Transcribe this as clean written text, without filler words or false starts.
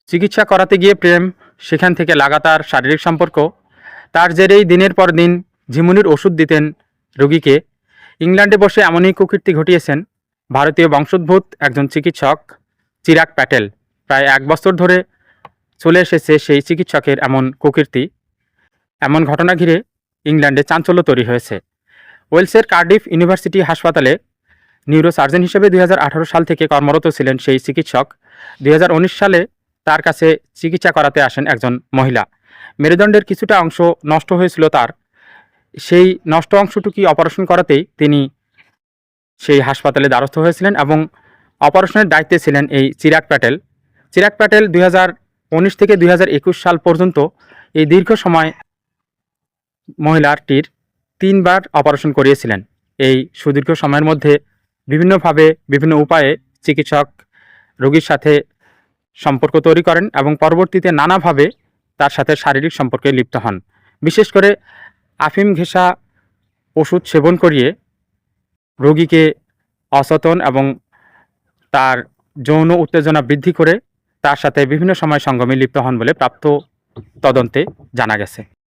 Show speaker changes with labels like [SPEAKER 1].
[SPEAKER 1] চিকিৎসা করাতে গিয়ে প্রেম, সেখান থেকে লাগাতার শারীরিক সম্পর্ক, তার জেরেই দিনের পর দিন ঝিমুনির ওষুধ দিতেন রোগীকে। ইংল্যান্ডে বসে এমনই কুকীর্তি ঘটিয়েছেন ভারতীয় বংশোদ্ভূত একজন চিকিৎসক চিরাগ প্যাটেল। প্রায় 1 বছর ধরে চলে এসেছে সেই চিকিৎসকের এমন কুকীর্তি। এমন ঘটনা ঘিরে ইংল্যান্ডে চাঞ্চল্য তৈরি হয়েছে। ওয়েলসের কার্ডিফ ইউনিভার্সিটি হাসপাতালে নিউরোসার্জন হিসেবে 2018 সাল থেকে কর্মরত ছিলেন সেই চিকিৎসক। 2019 সালে তার কাছে চিকিৎসা করাতে আসেন একজন মহিলা। মেরুদণ্ডের কিছুটা অংশ নষ্ট হয়েছিল তার। সেই নষ্ট অংশটুকু অপারেশন করাতেই তিনি সেই হাসপাতালে দ্বারস্থ হয়েছিলেন এবং অপারেশনের দায়িত্বে ছিলেন এই চিরাগ প্যাটেল। চিরাগ প্যাটেল 2019 থেকে 2021 সাল পর্যন্ত এই দীর্ঘ সময় মহিলাটির 3 বার অপারেশন করিয়েছিলেন। এই সুদীর্ঘ সময়ের মধ্যে বিভিন্নভাবে বিভিন্ন উপায়ে চিকিৎসক রোগীর সাথে সম্পর্ক তৈরি করেন এবং পরবর্তীতে নানাভাবে তার সাথে শারীরিক সম্পর্কে লিপ্ত হন। বিশেষ করে আফিম ঘেঁষা ওষুধ সেবন করিয়ে রোগীকে অচেতন এবং তার যৌন উত্তেজনা বৃদ্ধি করে তার সাথে বিভিন্ন সময় সঙ্গমে লিপ্ত হন বলে প্রাপ্ত তদন্তে জানা গেছে।